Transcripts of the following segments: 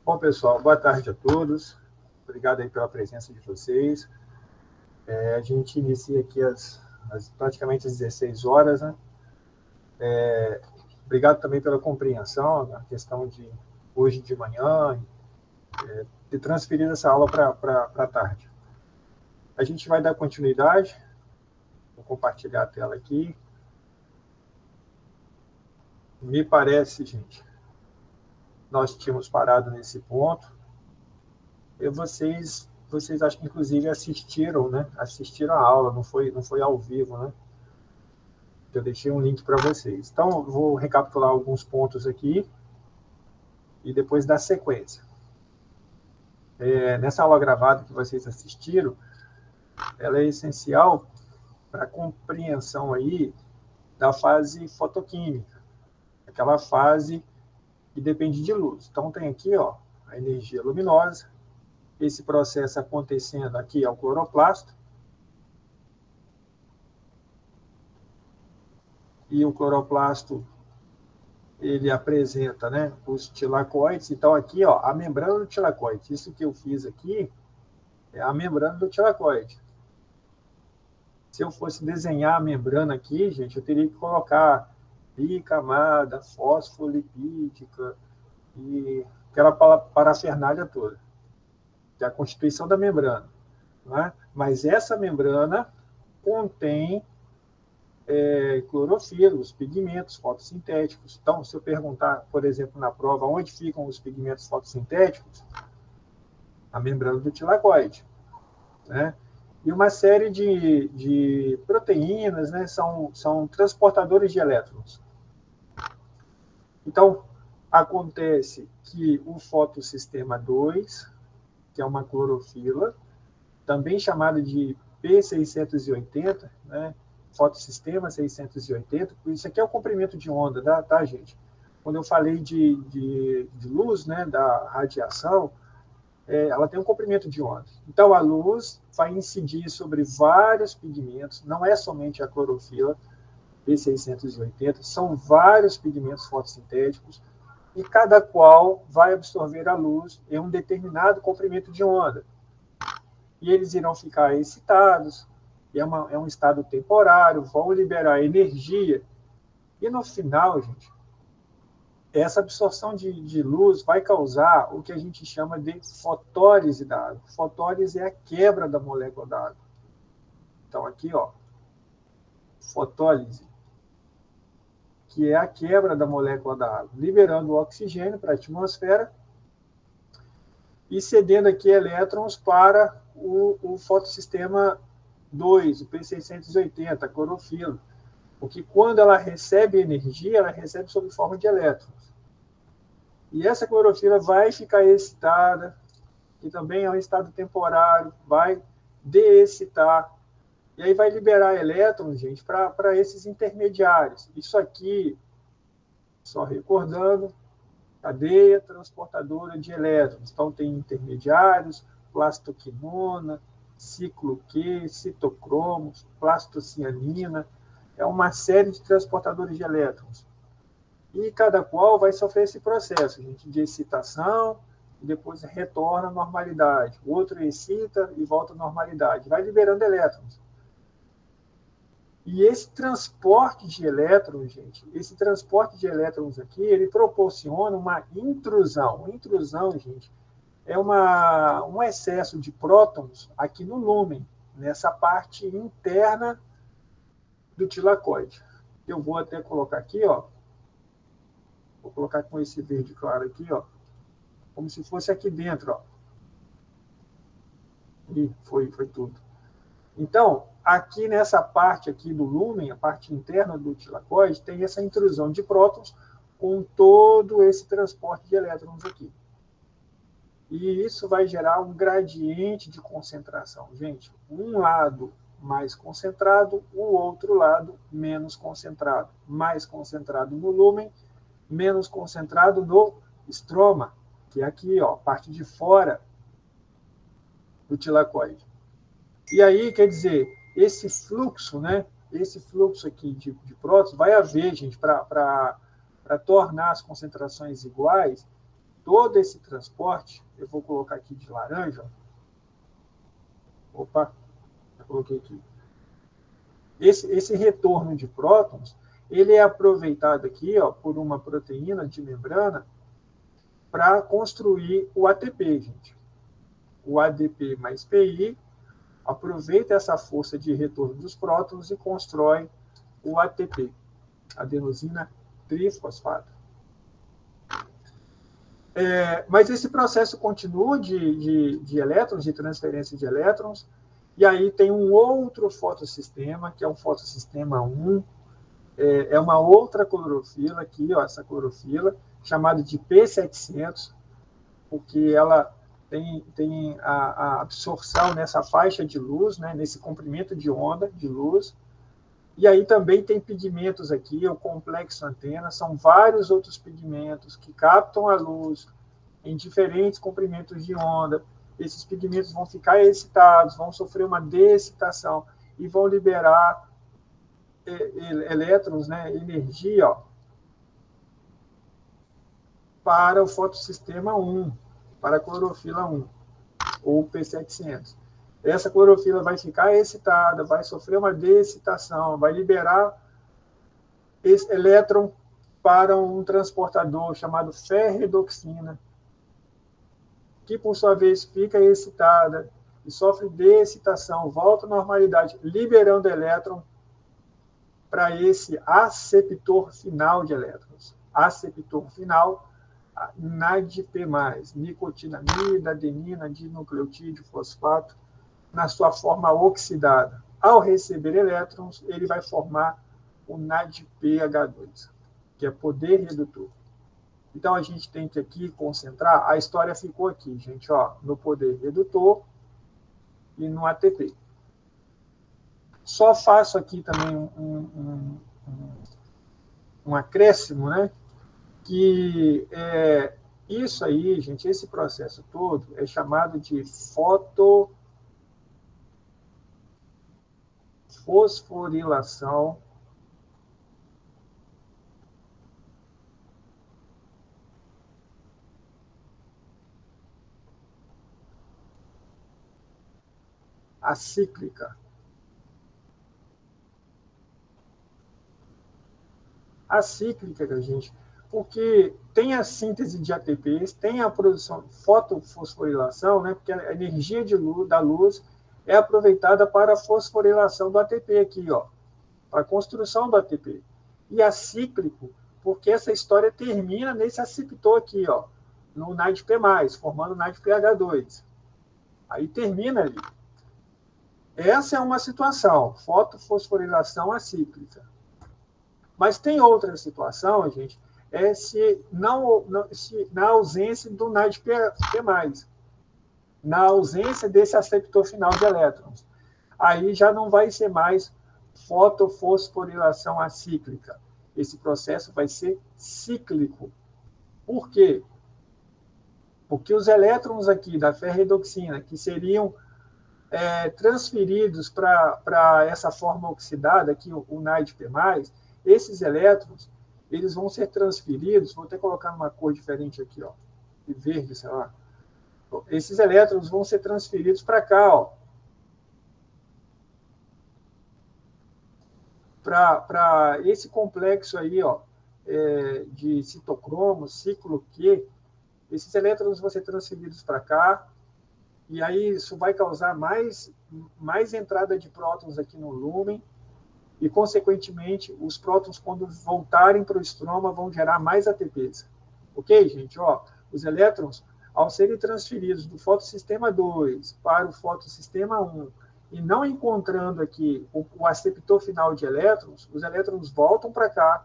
Bom, pessoal, boa tarde a todos. Obrigado aí pela presença de vocês. A gente inicia aqui praticamente às 16 horas, né? Obrigado também pela compreensão na questão de hoje de manhã, de transferir essa aula para a tarde. A gente vai dar continuidade, vou compartilhar a tela aqui. Me parece, gente, nós tínhamos parado nesse ponto. Vocês acho que inclusive assistiram, né? Assistiram a aula, não foi ao vivo, né? Eu deixei um link para vocês. Então, vou recapitular alguns pontos aqui e depois dar sequência. Nessa aula gravada que vocês assistiram, ela é essencial para a compreensão aí da fase fotoquímica, aquela fase que depende de luz. Então, tem aqui ó, a energia luminosa, esse processo acontecendo aqui é o cloroplasto, e o cloroplasto ele apresenta, né, os tilacoides. Então, aqui, ó, a membrana do tilacoide. Isso que eu fiz aqui é a membrana do tilacoide. Se eu fosse desenhar a membrana aqui, gente, eu teria que colocar bicamada, fosfolipídica e aquela parafernália toda, que é a constituição da membrana. Né? Mas essa membrana contém clorofila, os pigmentos fotossintéticos. Então, se eu perguntar, por exemplo, na prova, onde ficam os pigmentos fotossintéticos, a membrana do tilacoide. Né? E uma série de proteínas, né, são transportadores de elétrons. Então, acontece que o fotossistema 2, que é uma clorofila, também chamado de P680, né, fotossistema 680, isso aqui é o comprimento de onda, tá, gente? Quando eu falei de luz, né, da radiação, ela tem um comprimento de onda. Então, a luz vai incidir sobre vários pigmentos, não é somente a clorofila, P680, são vários pigmentos fotossintéticos, e cada qual vai absorver a luz em um determinado comprimento de onda. E eles irão ficar excitados, é um estado temporário, vão liberar energia, e no final, gente, essa absorção de luz vai causar o que a gente chama de fotólise da água. Fotólise é a quebra da molécula da água. Então, aqui, ó, fotólise, que é a quebra da molécula da água, liberando o oxigênio para a atmosfera e cedendo aqui elétrons para o fotossistema 2, o P680, a clorofila. Porque quando ela recebe energia, ela recebe sob forma de elétrons. E essa clorofila vai ficar excitada, que também é um estado temporário, vai deexcitar, e aí vai liberar elétrons, gente, para esses intermediários. Isso aqui, só recordando, cadeia transportadora de elétrons. Então, tem intermediários, plastoquinona, ciclo Q, citocromos, plastocianina, é uma série de transportadores de elétrons. E cada qual vai sofrer esse processo, gente, de excitação, e depois retorna à normalidade. O outro excita e volta à normalidade. Vai liberando elétrons. E esse transporte de elétrons, gente, esse transporte de elétrons aqui, ele proporciona uma intrusão. Intrusão, gente, é um excesso de prótons aqui no lúmen, nessa parte interna do tilacoide. Eu vou até colocar aqui, ó. Vou colocar com esse verde claro aqui, ó, como se fosse aqui dentro, ó. E foi tudo. Então, aqui nessa parte aqui do lúmen, a parte interna do tilacoide, tem essa intrusão de prótons com todo esse transporte de elétrons aqui. E isso vai gerar um gradiente de concentração. Gente, um lado mais concentrado, o outro lado menos concentrado. Mais concentrado no lúmen, menos concentrado no estroma, que é aqui, ó, parte de fora do tilacoide. E aí, quer dizer, esse fluxo, né, esse fluxo aqui de prótons vai haver, gente, para tornar as concentrações iguais, todo esse transporte, eu vou colocar aqui de laranja, opa, já coloquei aqui, esse retorno de prótons, ele é aproveitado aqui, ó, por uma proteína de membrana para construir o ATP, gente. O ADP mais PI aproveita essa força de retorno dos prótons e constrói o ATP, adenosina trifosfato. Mas esse processo continua de elétrons, de transferência de elétrons, e aí tem um outro fotossistema, que é o fotossistema 1, é uma outra clorofila aqui, ó, essa clorofila, chamada de P700, porque ela tem a absorção nessa faixa de luz, né, nesse comprimento de onda de luz, e aí também tem pigmentos aqui, o complexo antena, são vários outros pigmentos que captam a luz em diferentes comprimentos de onda. Esses pigmentos vão ficar excitados, vão sofrer uma decitação e vão liberar elétrons, né, energia, ó, para o fotossistema 1, para a clorofila 1, ou P700. Essa clorofila vai ficar excitada, vai sofrer uma decitação, vai liberar esse elétron para um transportador chamado ferredoxina, que, por sua vez, fica excitada e sofre decitação, volta à normalidade, liberando elétron para esse aceptor final de elétrons. Aceptor final, NADP+, nicotinamida, adenina, dinucleotídeo, fosfato, na sua forma oxidada. Ao receber elétrons, ele vai formar o NADPH2, que é poder redutor. Então, a gente tem que aqui concentrar, a história ficou aqui, gente, ó, no poder redutor e no ATP. Só faço aqui também um acréscimo, né? Que isso aí, gente, esse processo todo é chamado de fosforilação acíclica. Acíclica, gente, porque tem a síntese de ATPs, tem a produção fotofosforilação, né, porque a energia da luz é aproveitada para a fosforilação do ATP aqui, ó, para a construção do ATP. E acíclico, porque essa história termina nesse aceptor aqui, ó, no NADP+, formando o NADPH2. Aí termina ali. Essa é uma situação, fotofosforilação acíclica. Mas tem outra situação, gente, se na ausência do NADP+, na ausência desse aceptor final de elétrons. Aí já não vai ser mais fotofosforilação acíclica. Esse processo vai ser cíclico. Por quê? Porque os elétrons aqui da ferredoxina, que seriam transferidos para essa forma oxidada, aqui o NADP+, esses elétrons, eles vão ser transferidos, vou até colocar numa cor diferente aqui, ó, de verde, sei lá. Esses elétrons vão ser transferidos para cá, ó, para esse complexo aí, ó, de citocromo, ciclo Q, esses elétrons vão ser transferidos para cá, e aí isso vai causar mais entrada de prótons aqui no lúmen, e, consequentemente, os prótons, quando voltarem para o estroma, vão gerar mais ATPs. Ok, gente? Ó, os elétrons, ao serem transferidos do fotossistema 2 para o fotossistema 1, e não encontrando aqui o aceptor final de elétrons, os elétrons voltam para cá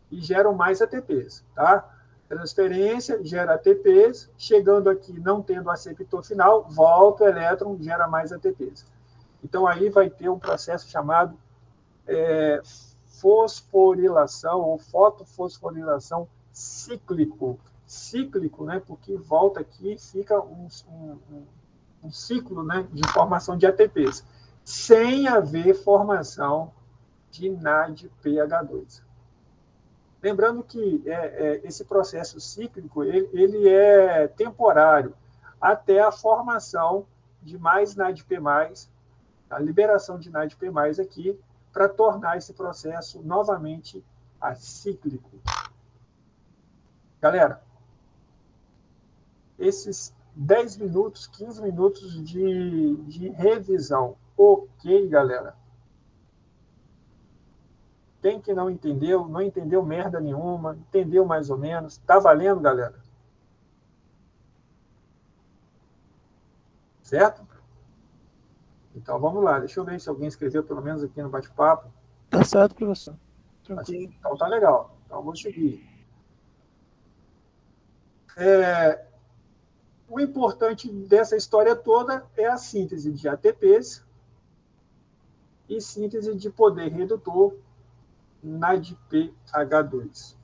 e geram mais ATPs, tá? Transferência gera ATPs, chegando aqui, não tendo aceptor final, volta o elétron, gera mais ATPs. Então, aí vai ter um processo chamado fosforilação ou fotofosforilação cíclico. Cíclico, né? Porque volta aqui e fica um ciclo, né, de formação de ATPs, sem haver formação de NADPH2. Lembrando que esse processo cíclico ele é temporário até a formação de mais NADP+, a liberação de NADP+, aqui, para tornar esse processo novamente acíclico. Galera, esses 10 minutos, 15 minutos de revisão. Ok, galera? Quem que não entendeu merda nenhuma, entendeu mais ou menos. Tá valendo, galera? Certo? Então, vamos lá. Deixa eu ver se alguém escreveu, pelo menos aqui no bate-papo. Tá certo, professor. Tranquilo. Então, tá legal. Então, vou seguir. O importante dessa história toda é a síntese de ATPs e síntese de poder redutor NADPH2.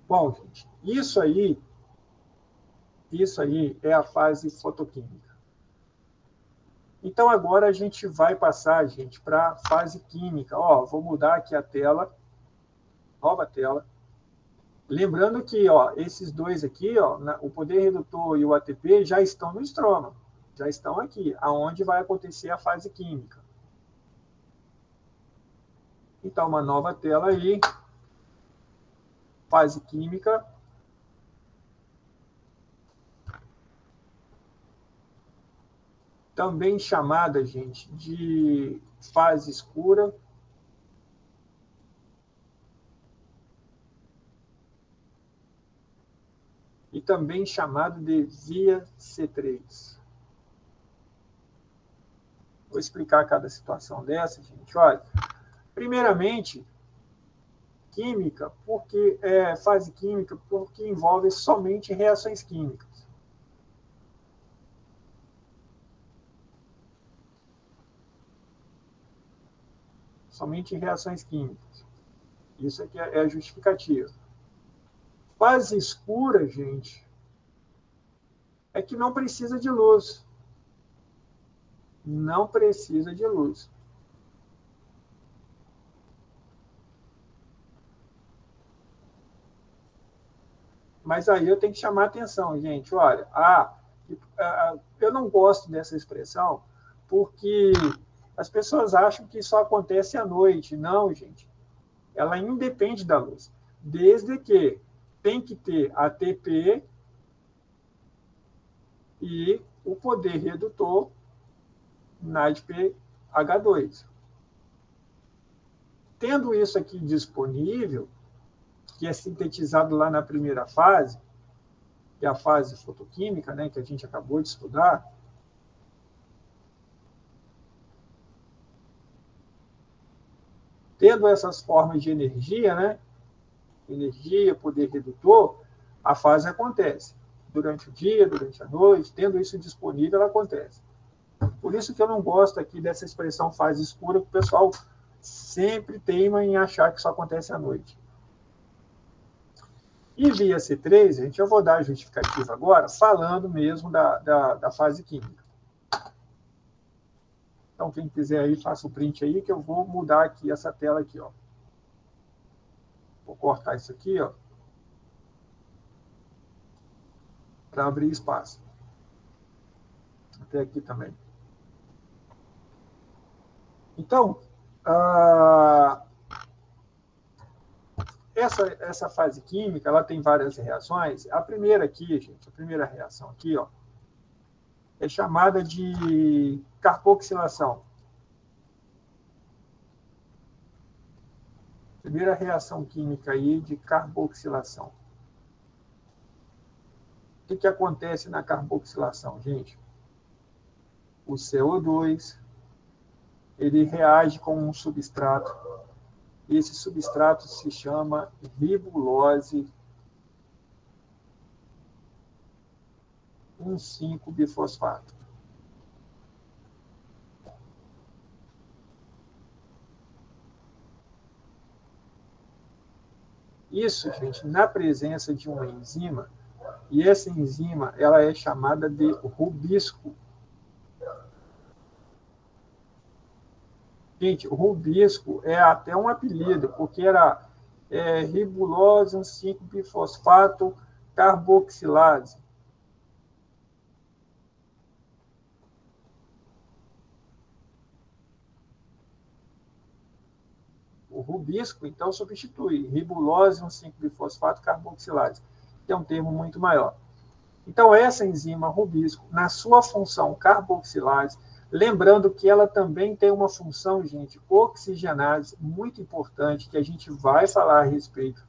Bom, gente, isso aí é a fase fotoquímica. Então, agora a gente vai passar, gente, para a fase química. Ó, vou mudar aqui a tela, nova tela. Lembrando que esses dois aqui, o poder redutor e o ATP, já estão no estroma, já estão aqui, aonde vai acontecer a fase química. Então, uma nova tela aí, fase química. Também chamada, gente, de fase escura. E também chamado de via C3. Vou explicar cada situação dessa, gente. Olha, primeiramente, química, porque fase química, porque envolve somente reações químicas. Somente reações químicas. Isso aqui é a justificativa. Fase escura, gente, é que não precisa de luz. Não precisa de luz. Mas aí eu tenho que chamar a atenção, gente. Olha, eu não gosto dessa expressão porque as pessoas acham que só acontece à noite. Não, gente. Ela independe da luz. Desde que tem que ter ATP e o poder redutor NADPH2. Tendo isso aqui disponível, que é sintetizado lá na primeira fase, que é a fase fotoquímica, né, que a gente acabou de estudar, tendo essas formas de energia, né, energia, poder redutor, a fase acontece. Durante o dia, durante a noite, tendo isso disponível, ela acontece. Por isso que eu não gosto aqui dessa expressão fase escura, que o pessoal sempre teima em achar que só acontece à noite. E via C3, gente, eu vou dar a justificativa agora, falando mesmo da fase química. Então, quem quiser aí, faça o print aí, que eu vou mudar aqui essa tela aqui, ó. Vou cortar isso aqui, ó, para abrir espaço. Até aqui também. Então, essa fase química, ela tem várias reações. A primeira aqui, gente, a primeira reação aqui, ó, é chamada de carboxilação. Primeira reação química aí de carboxilação. O que acontece na carboxilação, gente? O CO2, ele reage com um substrato. E esse substrato se chama ribulose 1,5-bifosfato. Isso, gente, na presença de uma enzima, e essa enzima ela é chamada de rubisco. Gente, o rubisco é até um apelido, porque era ribulose, 5-bifosfato, carboxilase. O rubisco, então, substitui ribulose, 5-bifosfato, carboxilase, que é um termo muito maior. Então, essa enzima rubisco, na sua função carboxilase, lembrando que ela também tem uma função, gente, oxigenase, muito importante, que a gente vai falar a respeito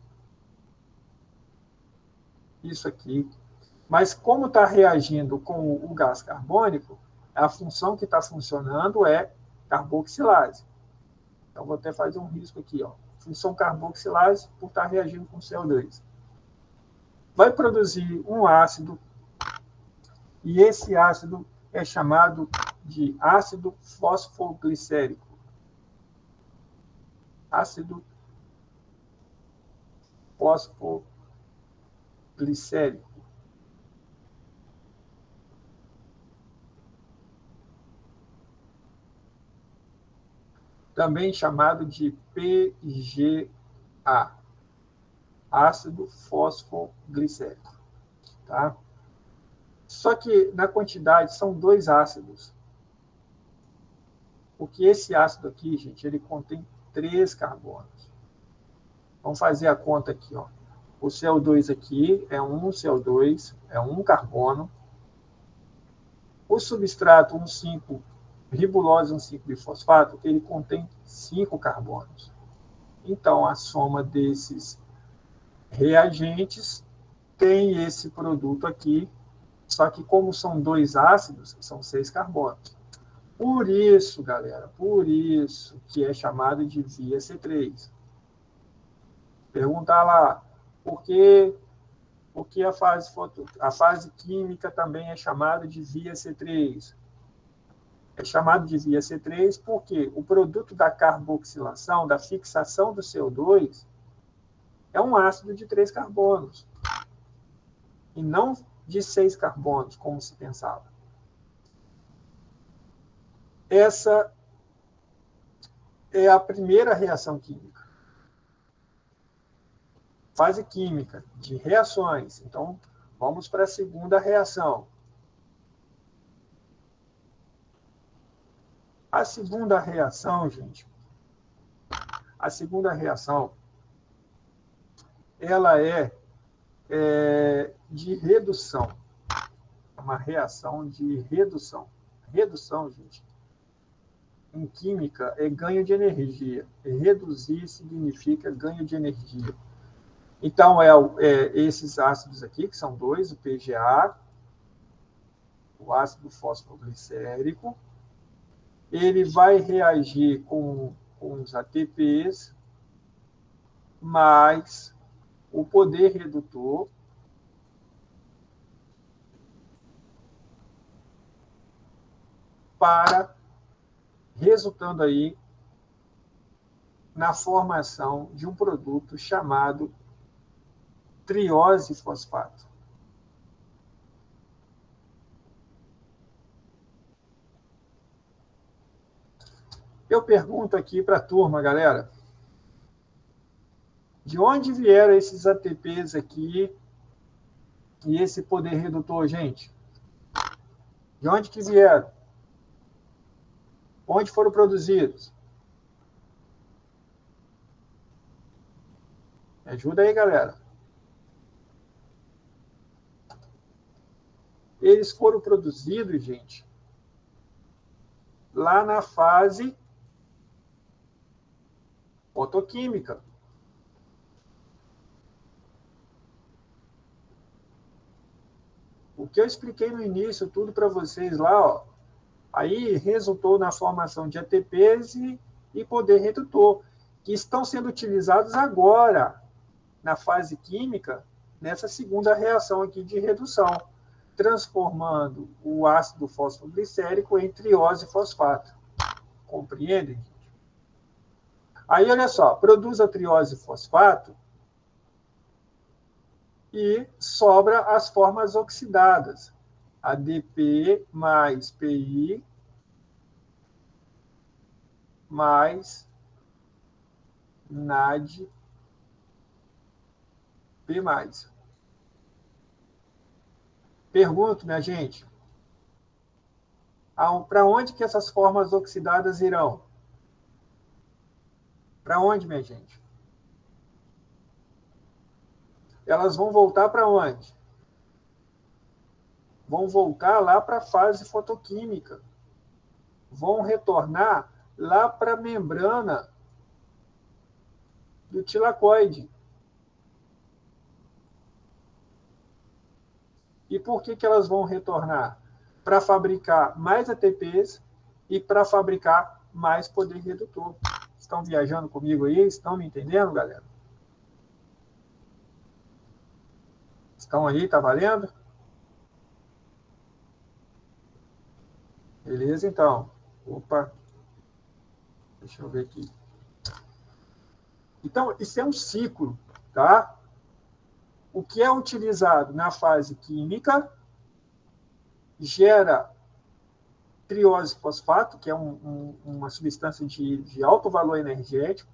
disso aqui. Mas como está reagindo com o gás carbônico, a função que está funcionando é carboxilase. Então, vou até fazer um risco aqui, ó. Função carboxilase por estar reagindo com CO2. Vai produzir um ácido, e esse ácido é chamado de ácido fosfoglicérico. Ácido fosfoglicérico. Também chamado de PGA, ácido fosfoglicérico. Tá? Só que, na quantidade, são 2 ácidos. Porque esse ácido aqui, gente, ele contém 3 carbonos. Vamos fazer a conta aqui, ó. O CO2 aqui é um CO2, é um carbono. O substrato, 1,5, ribulose, 1,5-bifosfato, ele contém 5 carbonos. Então, a soma desses reagentes tem esse produto aqui, só que como são 2 ácidos, são 6 carbonos. Por isso, galera, por isso que é chamado de via C3. Perguntar lá, por que a fase química também é chamada de via C3? É chamado de via C3 porque o produto da carboxilação, da fixação do CO2, é um ácido de 3 carbonos, e não de 6 carbonos, como se pensava. Essa é a primeira reação química. Fase química de reações. Então, vamos para a segunda reação. A segunda reação, gente, ela é de redução. Uma reação de redução. Redução, gente, em química é ganho de energia. Reduzir significa ganho de energia. Então, esses ácidos aqui, que são 2, o PGA, o ácido fosfoglicérico, ele vai reagir com os ATPs, mais o poder redutor, resultando aí na formação de um produto chamado triose fosfato. Eu pergunto aqui para a turma, galera, de onde vieram esses ATPs aqui e esse poder redutor, gente? De onde que vieram? Onde foram produzidos? Me ajuda aí, galera. Eles foram produzidos, gente, lá na fase fotoquímica. O que eu expliquei no início, tudo para vocês lá, ó, aí resultou na formação de ATPs e poder redutor, que estão sendo utilizados agora, na fase química, nessa segunda reação aqui de redução, transformando o ácido fosfoglicérico em triose fosfato. Compreendem? Aí, olha só, produz a triose fosfato e sobra as formas oxidadas. ADP mais PI mais NAD P+. Pergunto, minha gente, para onde que essas formas oxidadas irão? Para onde, minha gente? Elas vão voltar para onde? Vão voltar lá para a fase fotoquímica. Vão retornar lá para a membrana do tilacoide. E por que elas vão retornar? Para fabricar mais ATPs e para fabricar mais poder redutor. Estão viajando comigo aí? Estão me entendendo, galera? Estão aí? Tá valendo? Beleza, então. Opa. Deixa eu ver aqui. Então, isso é um ciclo, tá? O que é utilizado na fase química gera triose fosfato, que é uma substância de alto valor energético,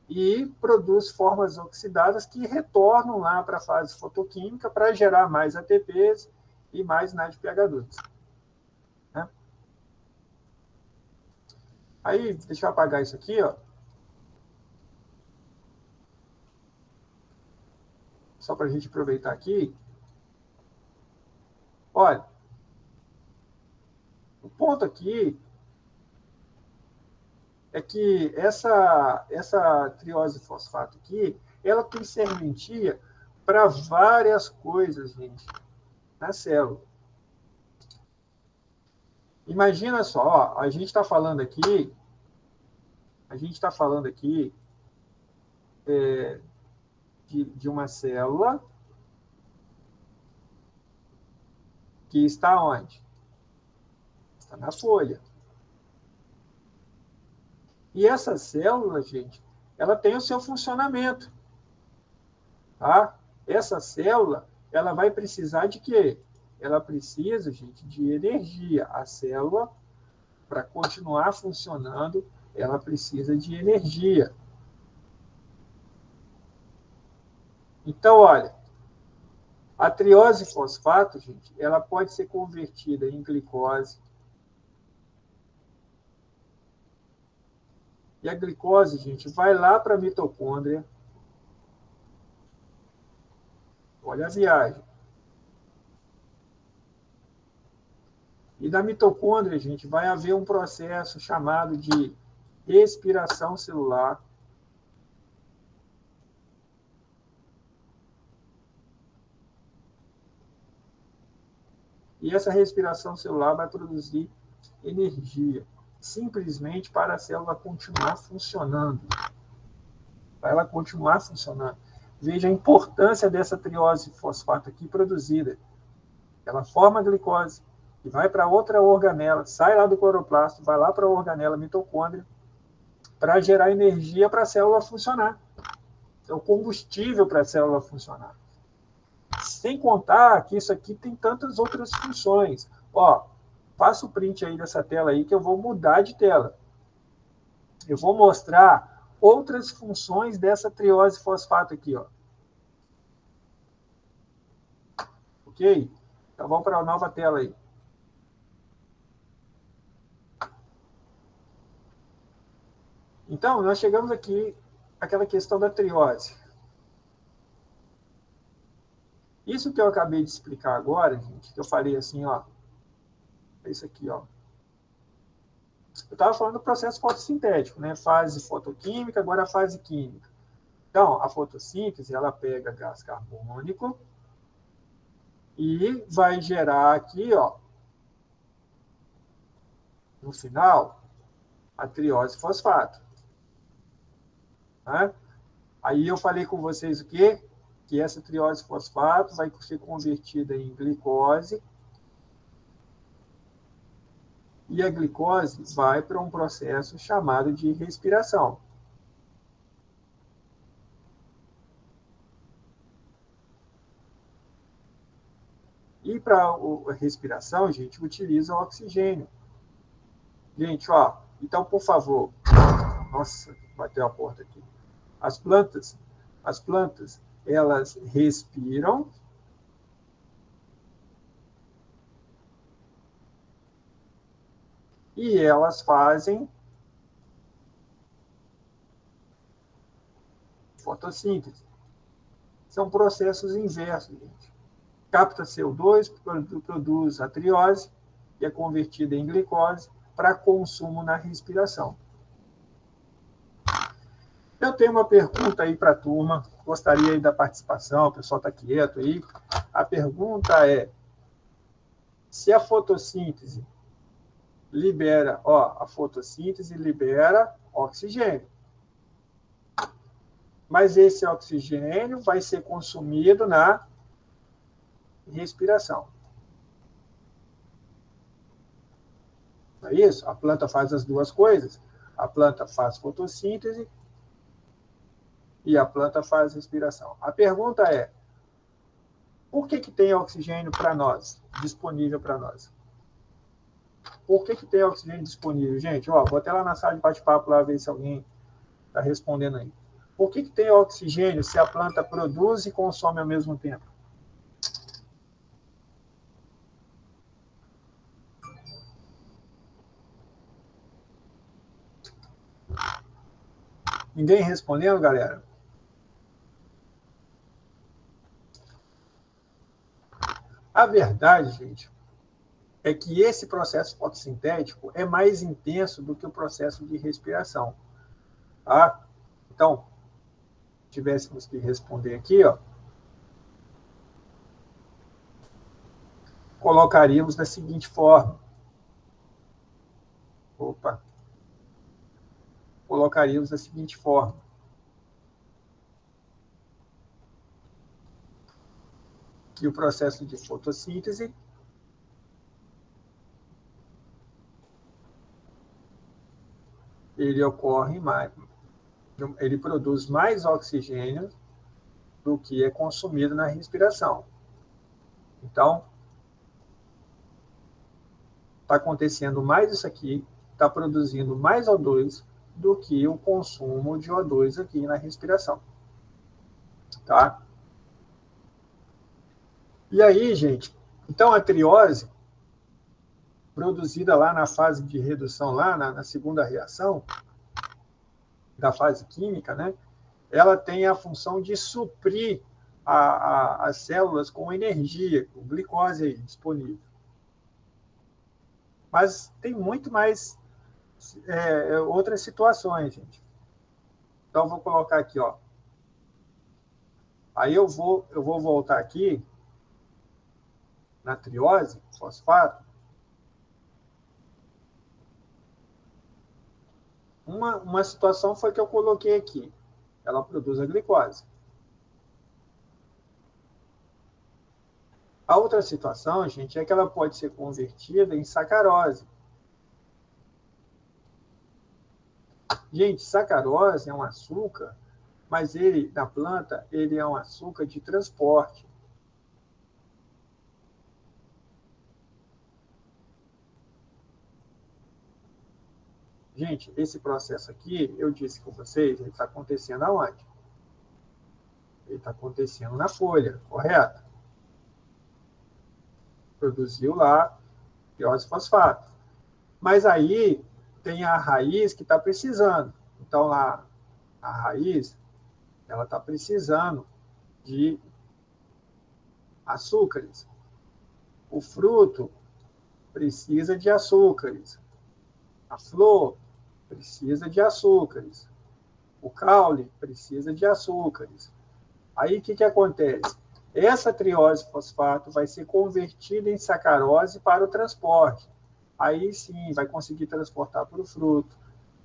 e produz formas oxidadas que retornam lá para a fase fotoquímica para gerar mais ATPs e mais NADPH2. Né? Aí, deixa eu apagar isso aqui, ó. Só para a gente aproveitar aqui. Olha, o ponto aqui é que essa triose fosfato aqui, ela tem serventia para várias coisas, gente, na célula. Imagina só, ó, a gente está falando aqui de uma célula que está onde? Está na folha. E essa célula, gente, ela tem o seu funcionamento. Tá? Essa célula, ela vai precisar de quê? Ela precisa, gente, de energia. A célula, para continuar funcionando, ela precisa de energia. Então, olha, a triose fosfato, gente, ela pode ser convertida em glicose. E a glicose, gente, vai lá para a mitocôndria. Olha a viagem. E na mitocôndria, gente, vai haver um processo chamado de respiração celular. E essa respiração celular vai produzir energia, simplesmente para a célula continuar funcionando. Para ela continuar funcionando. Veja a importância dessa triose fosfato aqui produzida. Ela forma a glicose, e vai para outra organela, sai lá do cloroplasto, vai lá para a organela mitocôndria, para gerar energia para a célula funcionar. É o combustível para a célula funcionar. Sem contar que isso aqui tem tantas outras funções. Ó, faça o print aí dessa tela aí que eu vou mudar de tela. Eu vou mostrar outras funções dessa triose fosfato aqui, ó. Ok? Então vamos para a nova tela aí. Então, nós chegamos aqui àquela questão da triose. Isso que eu acabei de explicar agora, gente, que eu falei assim, ó, é isso aqui, ó. Eu estava falando do processo fotossintético, né? Fase fotoquímica, agora a fase química. Então, a fotossíntese, ela pega gás carbônico e vai gerar aqui, ó, no final, a triose fosfato. Né? Aí eu falei com vocês o quê? Que essa triose fosfato vai ser convertida em glicose e a glicose vai para um processo chamado de respiração. E para a respiração, gente, utiliza o oxigênio. Gente, ó, então, por favor, nossa, bateu a porta aqui. As plantas, elas respiram e elas fazem fotossíntese. São processos inversos, gente. Capta CO2, produz a triose, que é convertida em glicose, para consumo na respiração. Eu tenho uma pergunta aí para a turma, gostaria aí da participação, o pessoal está quieto aí. A pergunta é, se a fotossíntese libera, a fotossíntese libera oxigênio. Mas esse oxigênio vai ser consumido na respiração. Não é isso? A planta faz as duas coisas. A planta faz fotossíntese e a planta faz respiração. A pergunta é, por que tem oxigênio para nós, disponível para nós? Por que tem oxigênio disponível? Gente, vou até lá na sala de bate-papo lá ver se alguém está respondendo aí. Por que tem oxigênio se a planta produz e consome ao mesmo tempo? Ninguém respondendo, galera? A verdade, gente, é que esse processo fotossintético é mais intenso do que o processo de respiração. Tá? Então, tivéssemos que responder aqui, colocaríamos da seguinte forma. Colocaríamos da seguinte forma. Que o processo de fotossíntese ele ocorre mais, ele produz mais oxigênio do que é consumido na respiração. Então, está acontecendo mais isso aqui, está produzindo mais O2 do que o consumo de O2 aqui na respiração. Tá? E aí, gente, então a triose, produzida lá na fase de redução, lá na segunda reação, da fase química, né, ela tem a função de suprir as células com energia, com glicose aí disponível. Mas tem muito mais outras situações, gente. Então, vou colocar aqui, Aí eu vou voltar aqui na triose, fosfato. Uma situação foi que eu coloquei aqui. Ela produz a glicose. A outra situação, gente, é que ela pode ser convertida em sacarose. Gente, sacarose é um açúcar, mas ele, na planta, ele é um açúcar de transporte. Gente, esse processo aqui, eu disse com vocês, ele está acontecendo aonde? Ele está acontecendo na folha, correto? Produziu lá triose fosfato. Mas aí tem a raiz que está precisando. Então, lá, a raiz, ela está precisando de açúcares. O fruto precisa de açúcares. A flor precisa de açúcares. O caule precisa de açúcares. Aí, o que acontece? Essa triose fosfato vai ser convertida em sacarose para o transporte. Aí, sim, vai conseguir transportar para o fruto,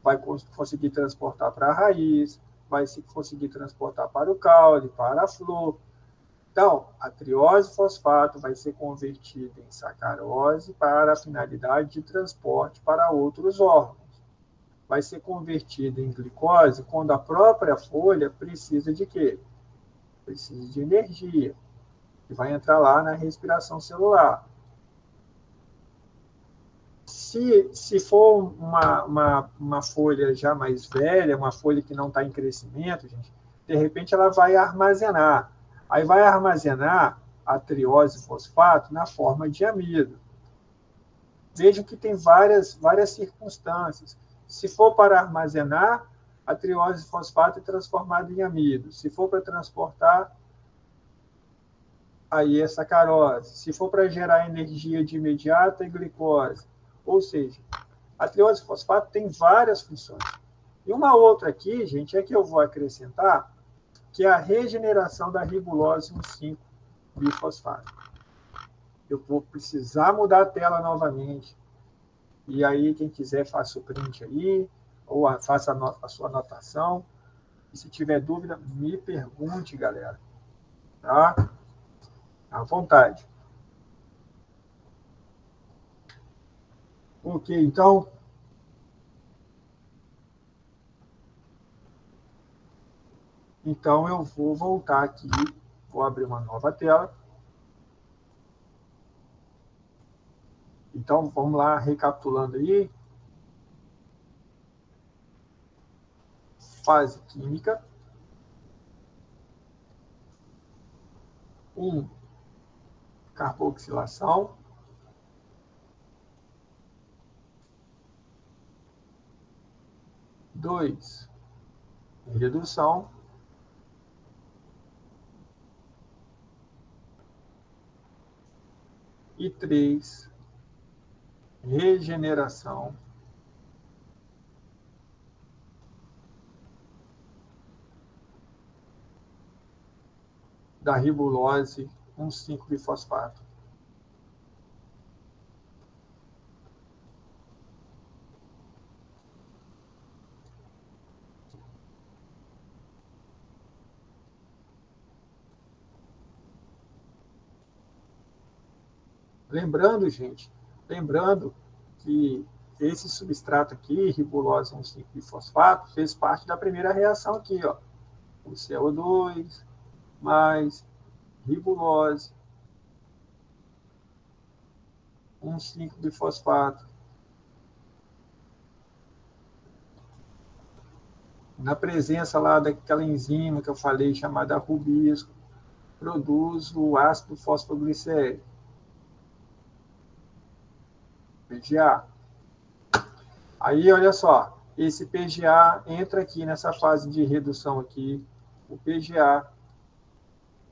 vai conseguir transportar para a raiz, vai conseguir transportar para o caule, para a flor. Então, a triose fosfato vai ser convertida em sacarose para a finalidade de transporte para outros órgãos. Vai ser convertida em glicose quando a própria folha precisa de quê? Precisa de energia, que vai entrar lá na respiração celular. Se for uma folha já mais velha, uma folha que não está em crescimento, gente, de repente ela vai armazenar. Aí vai armazenar a triose fosfato na forma de amido. Vejam que tem várias circunstâncias. Se for para armazenar, a triose fosfato é transformada em amido. Se for para transportar, aí é sacarose. Se for para gerar energia de imediato, é glicose. Ou seja, a triose fosfato tem várias funções. E uma outra aqui, gente, é que eu vou acrescentar, que é a regeneração da ribulose 1,5-bifosfato. Eu vou precisar mudar a tela novamente. E aí, quem quiser, faça o print aí, ou faça a sua anotação. E se tiver dúvida, me pergunte, galera. Tá? À vontade. Ok, então... Então, eu vou voltar aqui, vou abrir uma nova tela. Então, vamos lá, recapitulando aí. Fase química. 1, carboxilação. 2, redução. 3, regeneração da ribulose 1,5-bifosfato. Lembrando, gente, que esse substrato aqui, ribulose 1,5-bifosfato, fez parte da primeira reação aqui, ó. O CO2 mais ribulose 1,5-bifosfato. Na presença lá daquela enzima que eu falei, chamada rubisco, produz o ácido fosfoglicérico, PGA. Aí, olha só, esse PGA entra aqui nessa fase de redução aqui. O PGA,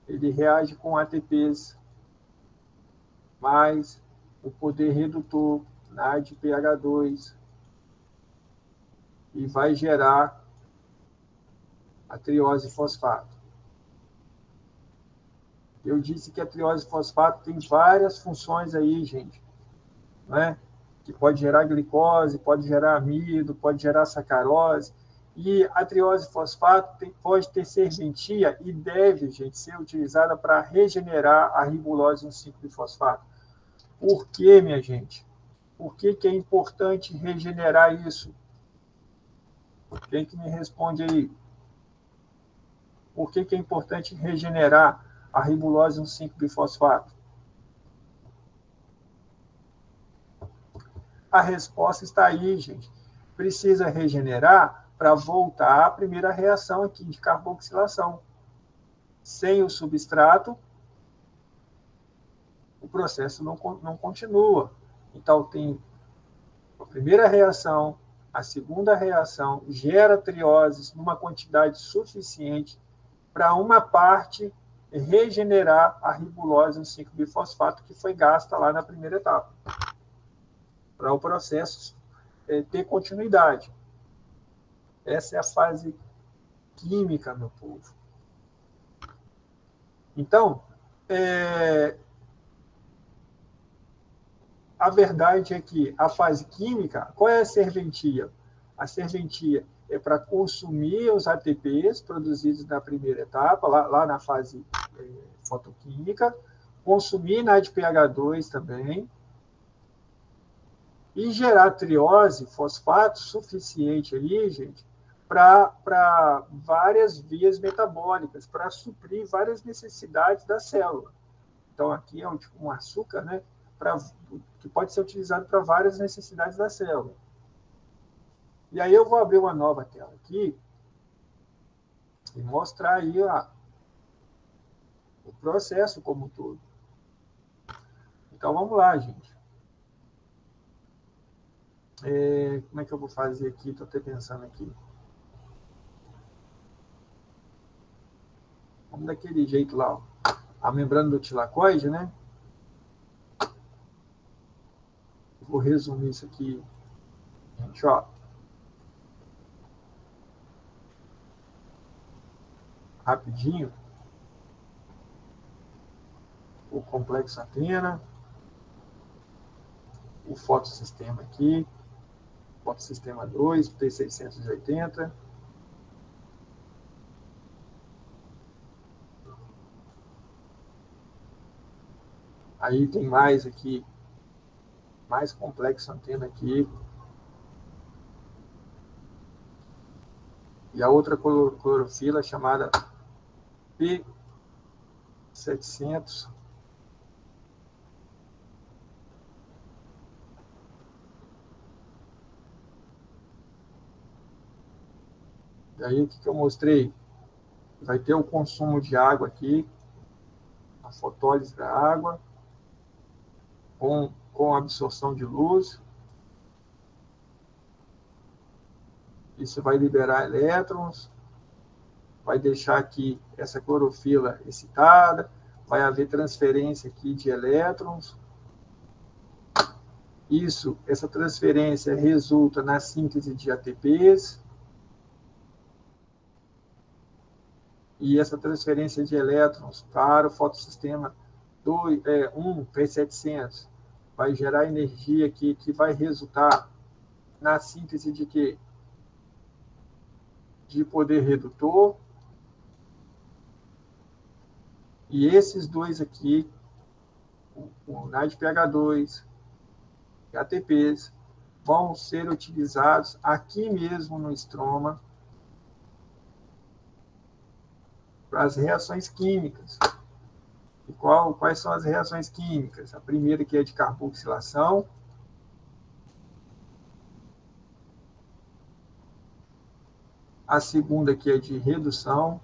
ele reage com ATPs mais o poder redutor NADPH2 e vai gerar a triose fosfato. Eu disse que a triose fosfato tem várias funções aí, gente, né? Que pode gerar glicose, pode gerar amido, pode gerar sacarose. E a triose fosfato pode ter serventia e deve, gente, ser utilizada para regenerar a ribulose 1,5-bifosfato. Por quê, minha gente? Por que é importante regenerar isso? Quem que me responde aí? Por que é importante regenerar a ribulose 1,5-bifosfato? A resposta está aí, gente. Precisa regenerar para voltar à primeira reação aqui de carboxilação. Sem o substrato, o processo não continua. Então, tem a primeira reação, a segunda reação, gera trioses numa quantidade suficiente para uma parte regenerar a ribulose 1,5-bifosfato que foi gasta lá na primeira etapa, para o processo ter continuidade. Essa é a fase química, meu povo. Então, a verdade é que a fase química, qual é a serventia? A serventia é para consumir os ATPs produzidos na primeira etapa, lá na fase fotoquímica, consumir NADPH2 também, e gerar triose, fosfato suficiente ali, gente, para várias vias metabólicas, para suprir várias necessidades da célula. Então, aqui é um açúcar, né, que pode ser utilizado para várias necessidades da célula. E aí eu vou abrir uma nova tela aqui, e mostrar aí o processo como um todo. Então, vamos lá, gente. Como é que eu vou fazer aqui? Estou até pensando aqui. Vamos daquele jeito lá, ó. A membrana do tilacoide, né? Vou resumir isso aqui, gente, ó. Rapidinho. O complexo antena. O fotossistema aqui. Fotossistema 2, T680. Aí tem mais aqui, mais complexo antena aqui. E a outra clorofila chamada P700. E aí, o que eu mostrei? Vai ter o consumo de água aqui, a fotólise da água, com absorção de luz. Isso vai liberar elétrons, vai deixar aqui essa clorofila excitada, vai haver transferência aqui de elétrons. Essa transferência resulta na síntese de ATPs. E essa transferência de elétrons para o fotossistema 1, P700, vai gerar energia aqui que vai resultar na síntese de quê? De poder redutor. E esses dois aqui, o NADPH2 e ATPs, vão ser utilizados aqui mesmo no estroma para as reações químicas. E quais são as reações químicas? A primeira que é de carboxilação. A segunda que é de redução.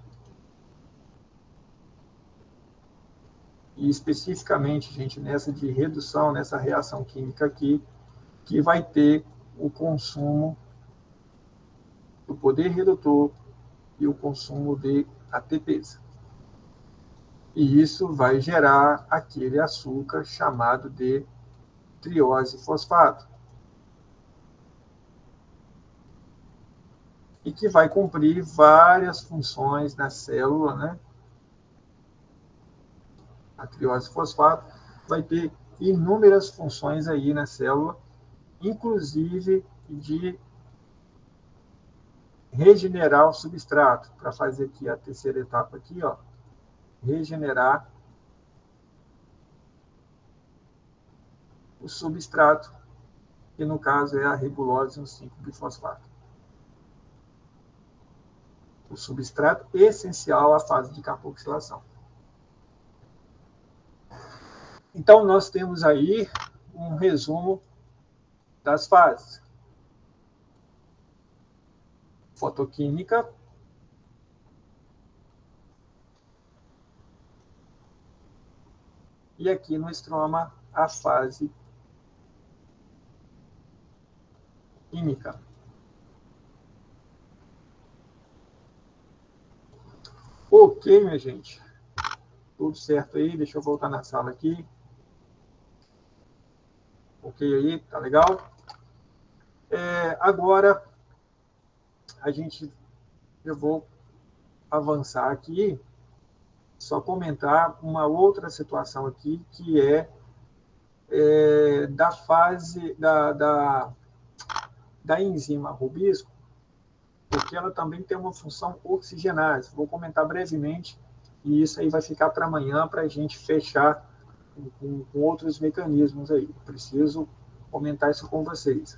E especificamente, gente, nessa de redução, nessa reação química aqui, que vai ter o consumo do poder redutor e o consumo de ATPs. E isso vai gerar aquele açúcar chamado de triose fosfato. E que vai cumprir várias funções na célula, né? A triose fosfato vai ter inúmeras funções aí na célula, inclusive de regenerar o substrato, para fazer aqui a terceira etapa aqui, ó, regenerar o substrato, que no caso é a ribulose 1,5-bifosfato. O substrato essencial à fase de carboxilação. Então, nós temos aí um resumo das fases. Fotoquímica, e aqui no estroma a fase química. Ok, minha gente. Tudo certo aí? Deixa eu voltar na sala aqui. Ok aí? Tá legal? Agora, eu vou avançar aqui, só comentar uma outra situação aqui, que é da fase da enzima rubisco, porque ela também tem uma função oxigenase. Vou comentar brevemente, e isso aí vai ficar para amanhã, para a gente fechar com outros mecanismos aí. Preciso comentar isso com vocês.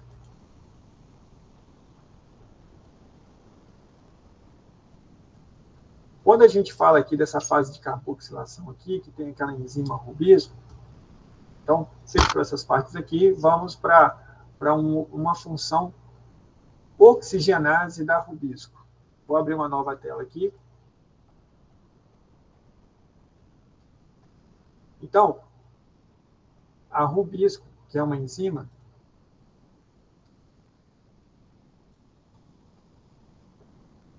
Quando a gente fala aqui dessa fase de carboxilação aqui, que tem aquela enzima rubisco, então, fechou essas partes aqui, vamos para uma função oxigenase da rubisco. Vou abrir uma nova tela aqui. Então, a rubisco, que é uma enzima,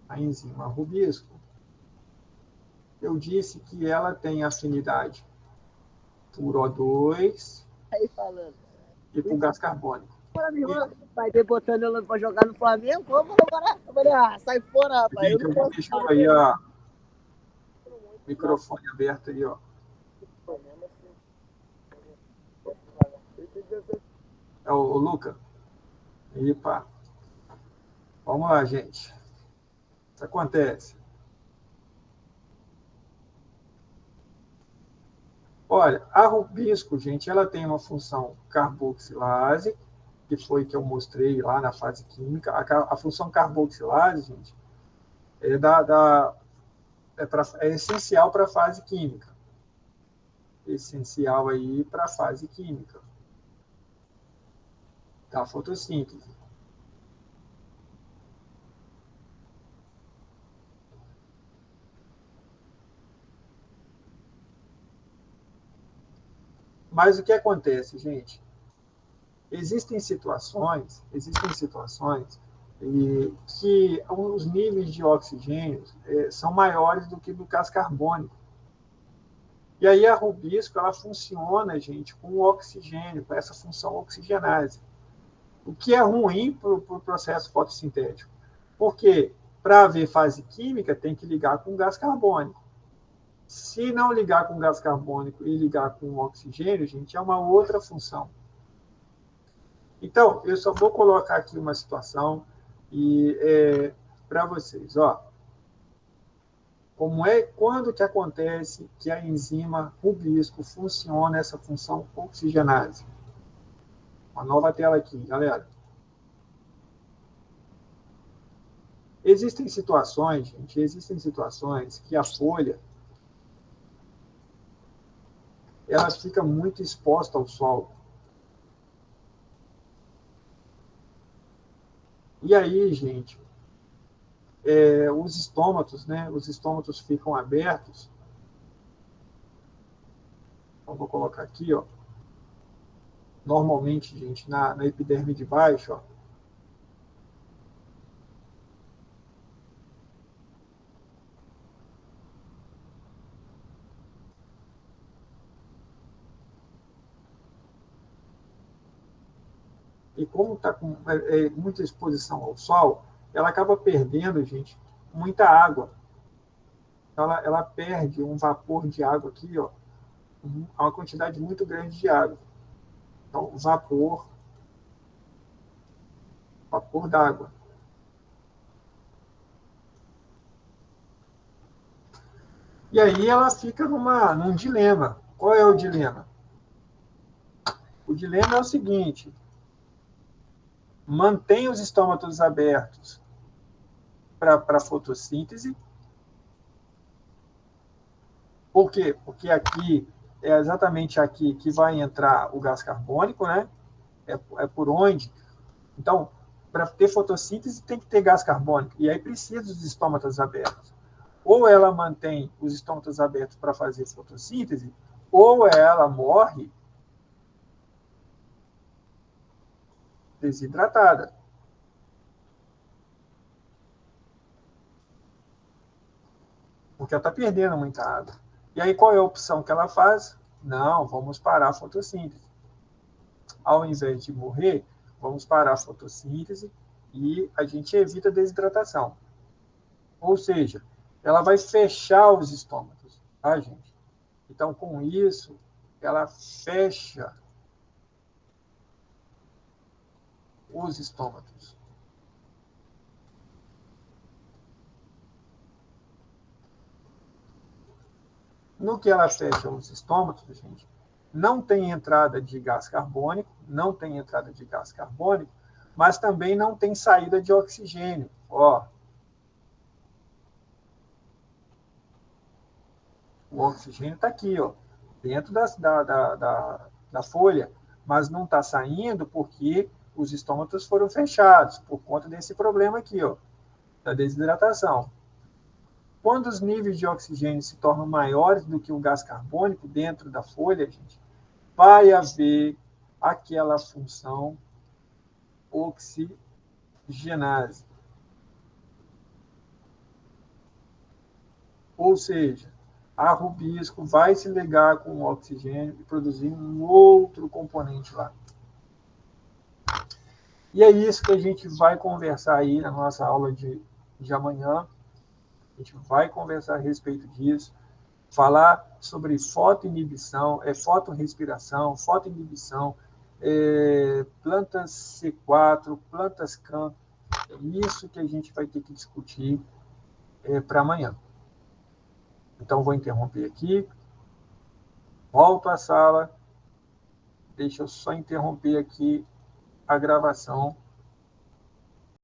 a enzima rubisco, eu disse que ela tem afinidade por O2 Aí falando. e por gás carbônico. Fora, minha irmã, vai ter botando ela pra jogar no Flamengo? Vamos agora. Sai fora, rapaz. Gente, eu vou deixar aí o microfone aberto aí, ó. É o Luca. Epa. Vamos lá, gente. Isso acontece. Olha, a rubisco, gente, ela tem uma função carboxilase, que foi que eu mostrei lá na fase química. A função carboxilase, gente, é essencial para a fase química. Essencial aí para a fase química da fotossíntese. Mas o que acontece, gente? Existem situações que os níveis de oxigênio são maiores do que no gás carbônico. E aí a rubisco, ela funciona, gente, com o oxigênio, com essa função oxigenase. O que é ruim para o processo fotossintético. Porque para haver fase química, tem que ligar com gás carbônico. Se não ligar com gás carbônico e ligar com oxigênio, gente, é uma outra função. Então, eu só vou colocar aqui uma situação para vocês. Ó, quando que acontece que a enzima rubisco funciona essa função oxigenase? Uma nova tela aqui, galera. Existem situações, gente, que a folha ela fica muito exposta ao sol. E aí, gente, os estômatos, né? Os estômatos ficam abertos. Então, vou colocar aqui, ó. Normalmente, gente, na epiderme de baixo, ó. E como está com muita exposição ao sol, ela acaba perdendo, gente, muita água. Ela perde um vapor de água aqui, ó, uma quantidade muito grande de água. Então, vapor d'água. E aí ela fica num dilema. Qual é o dilema? O dilema é o seguinte: mantém os estômatos abertos para fotossíntese. Por quê? Porque aqui é exatamente aqui que vai entrar o gás carbônico, né? É por onde. Então, para ter fotossíntese tem que ter gás carbônico. E aí precisa dos estômatos abertos. Ou ela mantém os estômatos abertos para fazer fotossíntese, ou ela morre desidratada. Porque ela está perdendo muita água. E aí qual é a opção que ela faz? Não, vamos parar a fotossíntese. Ao invés de morrer, vamos parar a fotossíntese e a gente evita a desidratação. Ou seja, ela vai fechar os estômatos, tá, gente? Então, com isso, ela fecha os estômatos. No que ela fecha os estômatos, gente, não tem entrada de gás carbônico, mas também não tem saída de oxigênio. Ó, o oxigênio está aqui, ó, dentro da folha, mas não está saindo porque os estômatos foram fechados, por conta desse problema aqui, ó, da desidratação. quando os níveis de oxigênio se tornam maiores do que o gás carbônico dentro da folha, gente, vai haver aquela função oxigenase. Ou seja, a rubisco vai se ligar com o oxigênio e produzir um outro componente lá. E é isso que a gente vai conversar aí na nossa aula de amanhã. A gente vai conversar a respeito disso, falar sobre fotoinibição, fotorrespiração, fotoinibição, plantas C4, plantas CAM. É isso que a gente vai ter que discutir para amanhã. Então, vou interromper aqui, volto à sala, deixa eu só interromper aqui a gravação